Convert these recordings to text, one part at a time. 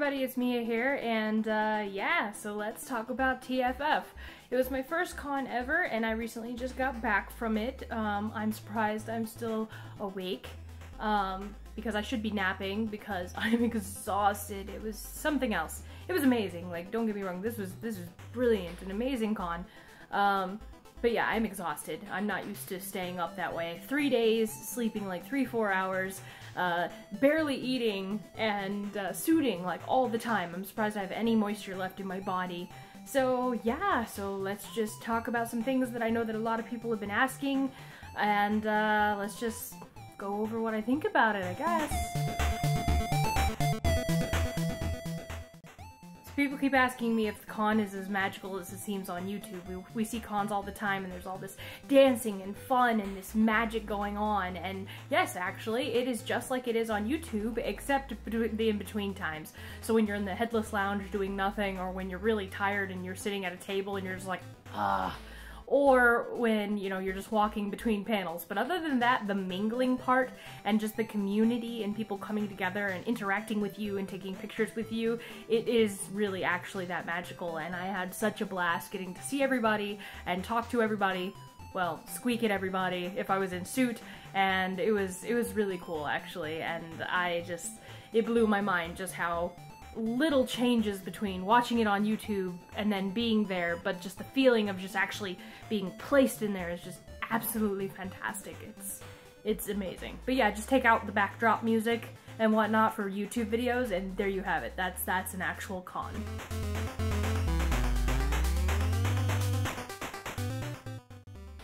everybody, it's Mia here, and yeah, so let's talk about TFF. It was my first con ever, and I recently just got back from it. I'm surprised I'm still awake, because I should be napping, because I'm exhausted. It was something else. It was amazing, like, don't get me wrong, this was brilliant, an amazing con. But yeah, I'm exhausted. I'm not used to staying up that way. 3 days, sleeping like 3-4 hours, barely eating, and suiting like all the time. I'm surprised I have any moisture left in my body. So yeah, so let's just talk about some things that I know that a lot of people have been asking, and let's just go over what I think about it, I guess. People keep asking me if the con is as magical as it seems on YouTube. We see cons all the time, and there's all this dancing and fun and this magic going on, and yes, actually, it is just like it is on YouTube, except the in-between times. So when you're in the headless lounge doing nothing, or when you're really tired and you're sitting at a table and you're just like, ah, or when, you know, you're just walking between panels. But other than that, the mingling part and just the community and people coming together and interacting with you and taking pictures with you, it is really actually that magical, and I had such a blast getting to see everybody and talk to everybody, well, squeak at everybody if I was in suit, and it was really cool actually, and it blew my mind just how little changes between watching it on YouTube and then being there, but just the feeling of just actually being placed in there is just absolutely fantastic. It's amazing. But yeah, just take out the backdrop music and whatnot for YouTube videos, and there you have it. That's an actual con.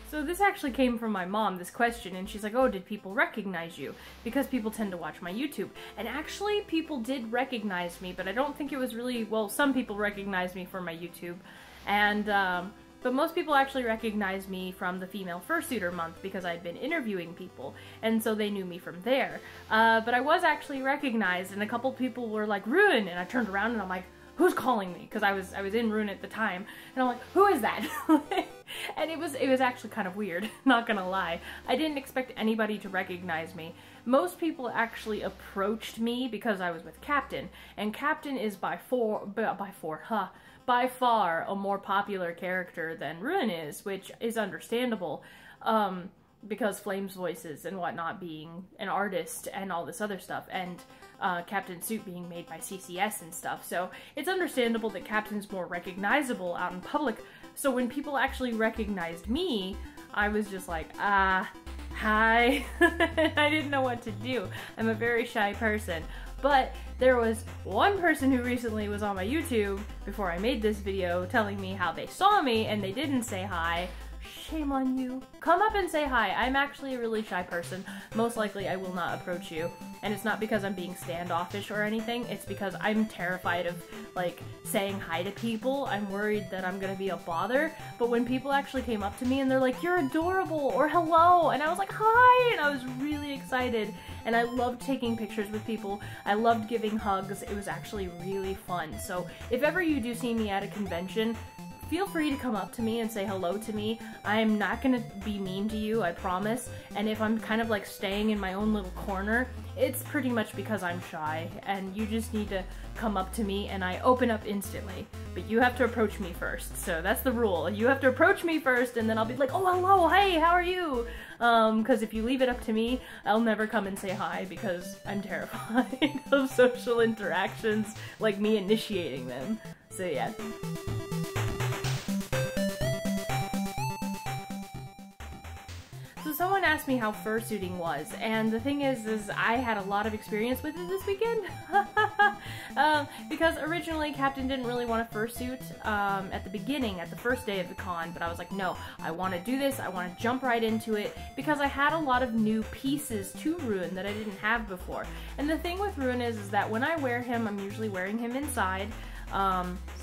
So this actually came from my mom, this question, and she's like, oh, did people recognize you? Because people tend to watch my YouTube. And actually, people did recognize me, but I don't think it was really, well, some people recognized me from my YouTube, and, but most people actually recognized me from the Female Fursuiter month because I'd been interviewing people, and so they knew me from there. But I was actually recognized, and a couple people were like, Ruin, and I turned around and I'm like, who's calling me? Because I was in Rune at the time, and I'm like, who is that? And it was actually kind of weird, not gonna lie. I didn't expect anybody to recognize me. Most people actually approached me because I was with Captain, and Captain is by far a more popular character than Rune is, which is understandable. Because Flame's voices and whatnot being an artist and all this other stuff, and Captain's suit being made by CCS and stuff, so it's understandable that Captain's more recognizable out in public. So when people actually recognized me, I was just like, hi. I didn't know what to do. I'm a very shy person. But there was one person who recently was on my YouTube before I made this video telling me how they saw me and they didn't say hi. Shame on you. Come up and say hi. I'm actually a really shy person. Most likely I will not approach you. And it's not because I'm being standoffish or anything. It's because I'm terrified of, like, saying hi to people. I'm worried that I'm gonna be a bother. But when people actually came up to me and they're like, you're adorable, or hello, and I was like, hi, and I was really excited. And I loved taking pictures with people. I loved giving hugs. It was actually really fun. So if ever you do see me at a convention, feel free to come up to me and say hello to me. I'm not gonna be mean to you, I promise. And if I'm kind of like staying in my own little corner, it's pretty much because I'm shy, and you just need to come up to me and I open up instantly. But you have to approach me first, so that's the rule. You have to approach me first, and then I'll be like, oh, hello, hey, how are you? Because if you leave it up to me, I'll never come and say hi because I'm terrified of social interactions, like me initiating them. So yeah. So someone asked me how fursuiting was, and the thing is I had a lot of experience with it this weekend. Because originally Captain didn't really want to fursuit at the beginning, at the first day of the con, but I was like, no, I want to do this, I want to jump right into it, because I had a lot of new pieces to Ruin that I didn't have before. And the thing with Ruin is that when I wear him, I'm usually wearing him inside.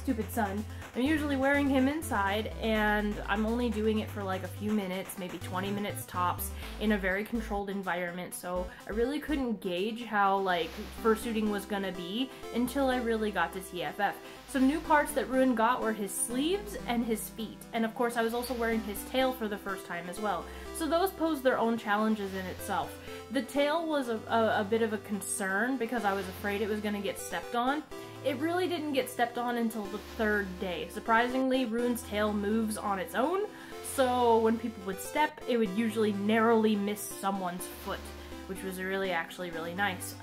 Stupid son. I'm usually wearing him inside, and I'm only doing it for like a few minutes, maybe 20 minutes tops, in a very controlled environment, so I really couldn't gauge how like fursuiting was gonna be until I really got to TFF. Some new parts that Ruin got were his sleeves and his feet, and of course I was also wearing his tail for the first time as well. So those pose their own challenges in itself. The tail was a bit of a concern because I was afraid it was going to get stepped on. It really didn't get stepped on until the 3rd day. Surprisingly, Ruin's tail moves on its own, so when people would step, it would usually narrowly miss someone's foot, which was actually really nice.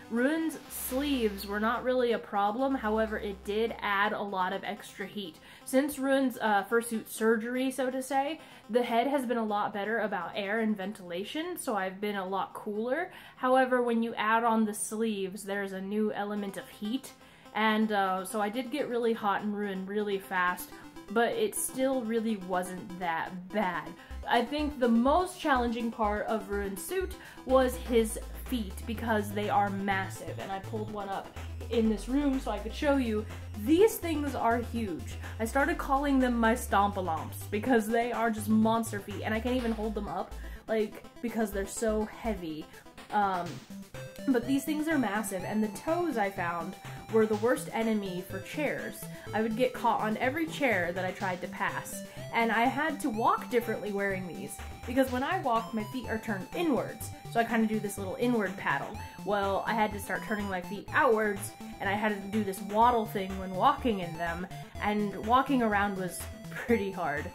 Ruin's sleeves were not really a problem, however it did add a lot of extra heat. Since Ruin's fursuit surgery, so to say, the head has been a lot better about air and ventilation, so I've been a lot cooler. However, when you add on the sleeves, there's a new element of heat, and so I did get really hot in Ruin really fast, but it still really wasn't that bad. I think the most challenging part of Ruin's suit was his feet, because they are massive, and I pulled one up in this room so I could show you. These things are huge. I started calling them my stompalomps because they are just monster feet, and I can't even hold them up, like, because they're so heavy. But these things are massive, and the toes I found were the worst enemy for chairs. I would get caught on every chair that I tried to pass, and I had to walk differently wearing these, because when I walk, my feet are turned inwards, so I kind of do this little inward paddle. Well, I had to start turning my feet outwards, and I had to do this waddle thing when walking in them, and walking around was pretty hard,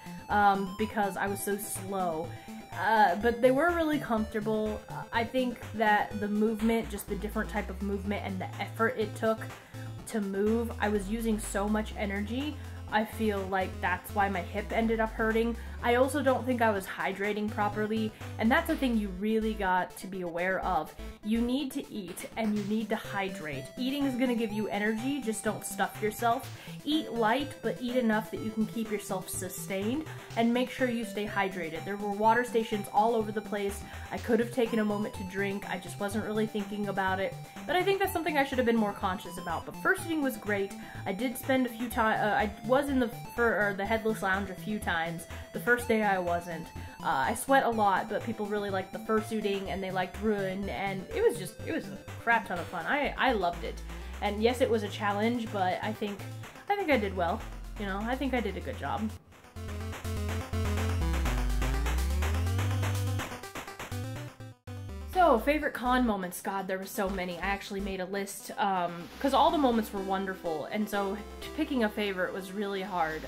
because I was so slow. But they were really comfortable. I think that the movement, just the different type of movement and the effort it took to move, I was using so much energy. I feel like that's why my hip ended up hurting. I also don't think I was hydrating properly, and that's a thing you really got to be aware of. You need to eat, and you need to hydrate. Eating is going to give you energy, just don't stuff yourself. Eat light, but eat enough that you can keep yourself sustained, and make sure you stay hydrated. There were water stations all over the place. I could have taken a moment to drink, I just wasn't really thinking about it, but I think that's something I should have been more conscious about. But fursuiting was great. I did spend a few times, I was in the Headless Lounge a few times. The first day I wasn't. I sweat a lot, but people really liked the fursuiting, and they liked Ruin, and it was a crap ton of fun. I loved it. And yes, it was a challenge, but I think I did well. You know, I think I did a good job. So, favorite con moments. God, there were so many. I actually made a list, because all the moments were wonderful, and so picking a favorite was really hard.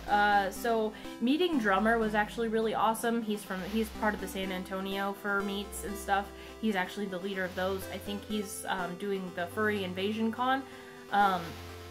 So, meeting Drummer was actually really awesome. He's part of the San Antonio fur meets and stuff. He's actually the leader of those. I think he's doing the Furry Invasion Con.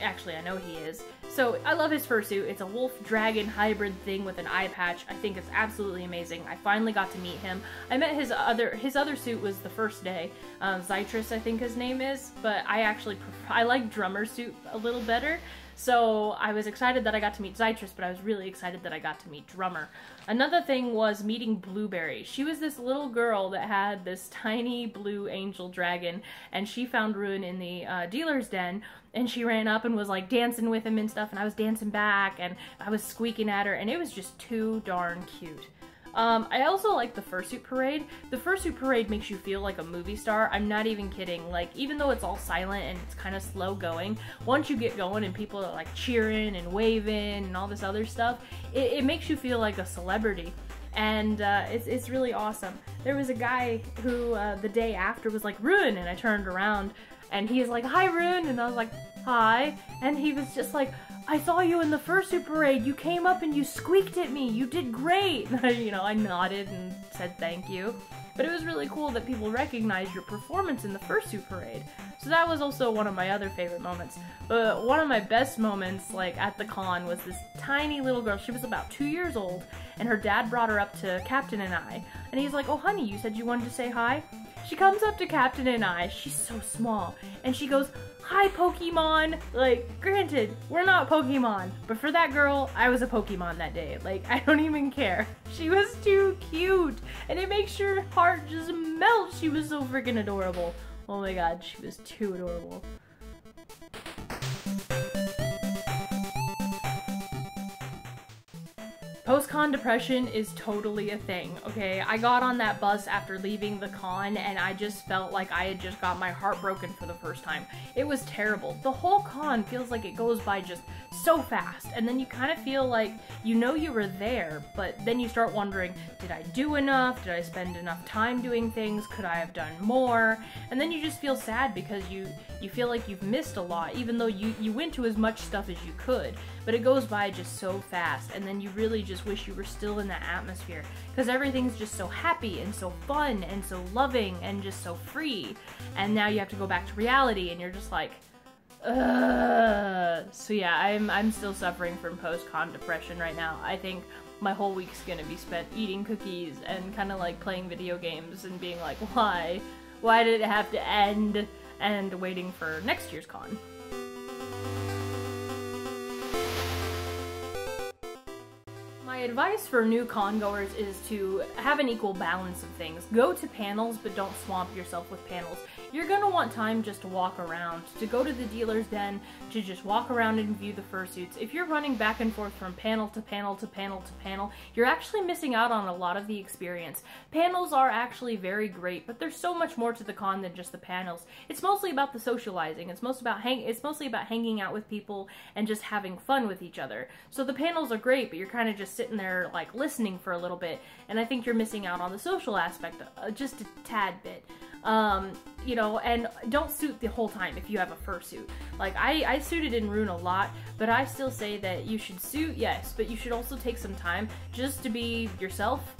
Actually, I know he is. So, I love his fursuit. It's a wolf-dragon hybrid thing with an eye patch. I think it's absolutely amazing. I finally got to meet him. I met his other suit was the first day. Zytrus, I think his name is. But I like Drummer's suit a little better. So I was excited that I got to meet Zytrus, but I was really excited that I got to meet Drummer. Another thing was meeting Blueberry. She was this little girl that had this tiny blue angel dragon, and she found Ruin in the dealer's den, and she ran up and was like dancing with him and stuff, and I was dancing back, and I was squeaking at her, and it was just too darn cute. I also like the fursuit parade. The fursuit parade makes you feel like a movie star. I'm not even kidding. Like, even though it's all silent and it's kind of slow going, once you get going and people are like cheering and waving and all this other stuff, it makes you feel like a celebrity. And it's really awesome. There was a guy who the day after was like, Ruin, and I turned around and he's like, hi Ruin, and I was like, hi, and he was just like, I saw you in the fursuit parade. You came up and you squeaked at me. You did great. You know, I nodded and said thank you. But it was really cool that people recognized your performance in the fursuit parade. So that was also one of my other favorite moments. But one of my best moments, like, at the con was this tiny little girl. She was about 2 years old, and her dad brought her up to Captain and I. And he's like, oh honey, you said you wanted to say hi? She comes up to Captain and I. She's so small. And she goes, hi Pokemon! Like, granted, we're not Pokemon, but for that girl, I was a Pokemon that day. Like, I don't even care. She was too cute, and it makes your heart just melt. She was so freaking adorable. Oh my god, she was too adorable. Post-con depression is totally a thing, okay? I got on that bus after leaving the con and I just felt like I had just got my heart broken for the first time. It was terrible. The whole con feels like it goes by just so fast, and then you kind of feel like you know you were there, but then you start wondering, did I do enough? Did I spend enough time doing things? Could I have done more? And then you just feel sad because you feel like you've missed a lot, even though you went to as much stuff as you could, but it goes by just so fast, and then you really just wish you were still in that atmosphere, because everything's just so happy and so fun and so loving and just so free, and now you have to go back to reality and you're just like, ugh. So yeah, I'm still suffering from post-con depression right now. I think my whole week's gonna be spent eating cookies and kind of like playing video games and being like, why did it have to end, and waiting for next year's con. My advice for new con-goers is to have an equal balance of things. Go to panels, but don't swamp yourself with panels. You're gonna want time just to walk around, to go to the dealer's den, to just walk around and view the fursuits. If you're running back and forth from panel to panel to panel to panel, you're actually missing out on a lot of the experience. Panels are actually very great, but there's so much more to the con than just the panels. It's mostly about the socializing. It's mostly about hanging out with people and just having fun with each other. So the panels are great, but you're kind of just sitting there like listening for a little bit, and I think you're missing out on the social aspect just a tad bit. You know, and don't suit the whole time if you have a fursuit. Like, I suited in Rune a lot, but I still say that you should suit, yes, but you should also take some time just to be yourself,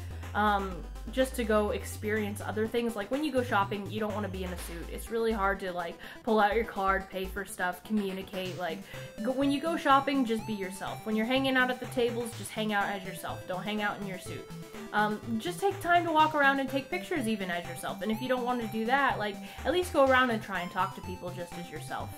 just to go experience other things. Like, when you go shopping, you don't want to be in a suit. It's really hard to, like, pull out your card, pay for stuff, communicate. Like, when you go shopping, just be yourself. When you're hanging out at the tables, just hang out as yourself. Don't hang out in your suit. Just take time to walk around and take pictures even as yourself. And if you don't want to do that, like, at least go around and try and talk to people just as yourself.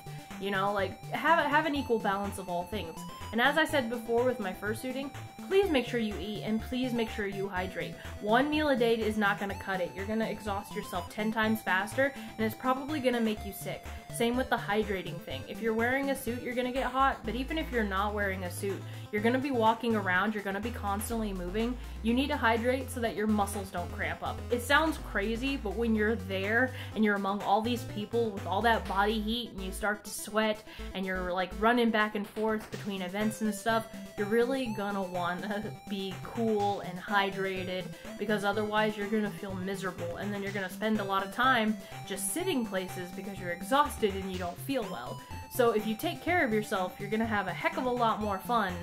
You know, like, have an equal balance of all things. And as I said before with my fursuiting, please make sure you eat and please make sure you hydrate. One meal a day is not going to cut it. You're going to exhaust yourself 10 times faster, and it's probably going to make you sick. Same with the hydrating thing. If you're wearing a suit, you're going to get hot, but even if you're not wearing a suit, you're going to be walking around, you're going to be constantly moving. You need to hydrate so that your muscles don't cramp up. It sounds crazy, but when you're there and you're among all these people with all that body heat and you start to sweat and you're like running back and forth between events and stuff, you're really gonna want to be cool and hydrated, because otherwise you're gonna feel miserable, and then you're gonna spend a lot of time just sitting places because you're exhausted and you don't feel well. So if you take care of yourself, you're gonna have a heck of a lot more fun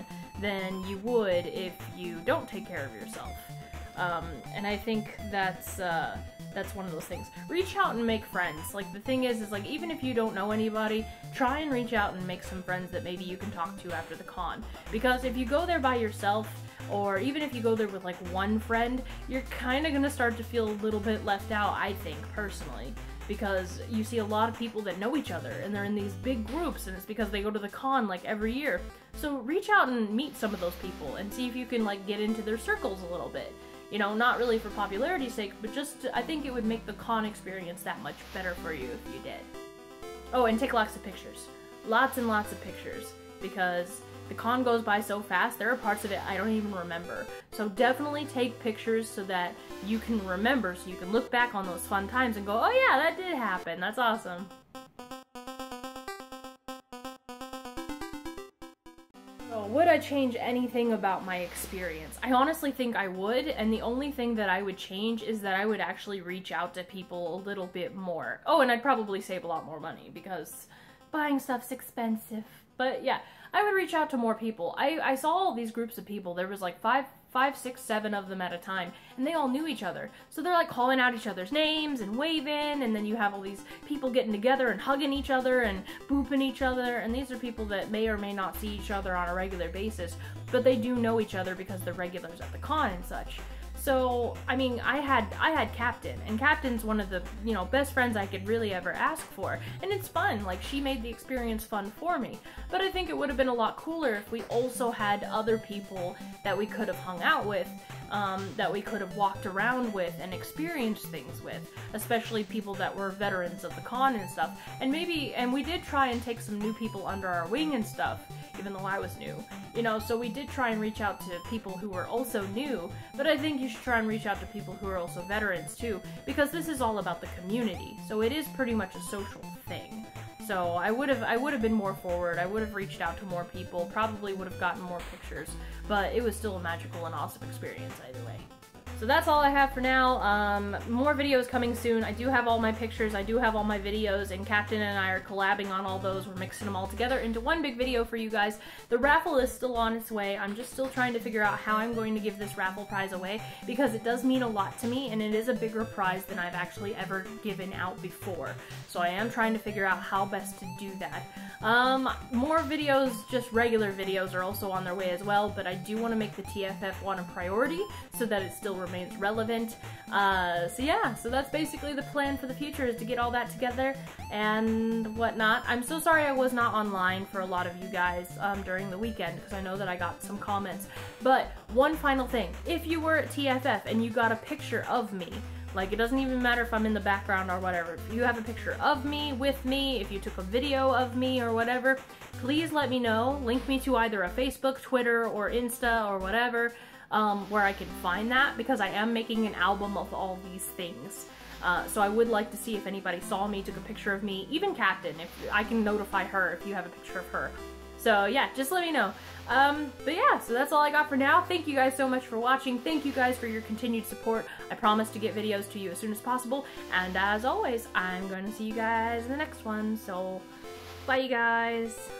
than you would if you don't take care of yourself. And I think that's one of those things. Reach out and make friends. Like, the thing is like, even if you don't know anybody, try and reach out and make some friends that maybe you can talk to after the con. Because if you go there by yourself, or even if you go there with like one friend, you're kind of gonna start to feel a little bit left out, I think, personally. Because you see a lot of people that know each other, and they're in these big groups, and it's because they go to the con like every year. So reach out and meet some of those people and see if you can like get into their circles a little bit. You know, not really for popularity's sake, but just I think it would make the con experience that much better for you if you did. Oh, and take lots of pictures. Lots and lots of pictures, because the con goes by so fast, there are parts of it I don't even remember. So definitely take pictures so that you can remember, so you can look back on those fun times and go, oh yeah, that did happen, that's awesome. So would I change anything about my experience? I honestly think I would, and the only thing that I would change is that I would actually reach out to people a little bit more. Oh, and I'd probably save a lot more money, because buying stuff's expensive. But yeah, I would reach out to more people. I saw all these groups of people. There was like five, 6, 7 of them at a time, and they all knew each other. So they're like calling out each other's names and waving, and then you have all these people getting together and hugging each other and booping each other, and these are people that may or may not see each other on a regular basis, but they do know each other because they're regulars at the con and such. So, I mean, I had Captain, and Captain's one of the, you know, best friends I could really ever ask for, and it's fun. Like, she made the experience fun for me. But I think it would have been a lot cooler if we also had other people that we could have hung out with, that we could have walked around with and experienced things with, especially people that were veterans of the con and stuff. And we did try and take some new people under our wing and stuff. even though I was new. You know, so we did try and reach out to people who were also new, but I think you should try and reach out to people who are also veterans too, because this is all about the community, so it is pretty much a social thing. So I would have been more forward, I would have reached out to more people, probably would have gotten more pictures, but it was still a magical and awesome experience either way. So that's all I have for now. More videos coming soon. I do have all my pictures, I do have all my videos, and Captain and I are collabing on all those. We're mixing them all together into one big video for you guys. The raffle is still on its way. I'm just still trying to figure out how I'm going to give this raffle prize away, because it does mean a lot to me, and it is a bigger prize than I've actually ever given out before. So I am trying to figure out how best to do that. More videos, just regular videos, are also on their way as well, but I do want to make the TFF one a priority so that it still remains relevant. So yeah, so that's basically the plan for the future, is to get all that together and whatnot. I'm so sorry I was not online for a lot of you guys during the weekend, because I know that I got some comments. But one final thing, if you were at TFF and you got a picture of me, like, it doesn't even matter if I'm in the background or whatever, if you have a picture of me, with me, if you took a video of me or whatever, please let me know. Link me to either a Facebook, Twitter, or Insta, or whatever, where I can find that, because I am making an album of all these things. So I would like to see if anybody saw me, took a picture of me, even Captain, if I can notify her if you have a picture of her. So yeah, just let me know. But yeah, so that's all I got for now. Thank you guys so much for watching. Thank you guys for your continued support. I promise to get videos to you as soon as possible. And as always, I'm going to see you guys in the next one. So bye, you guys.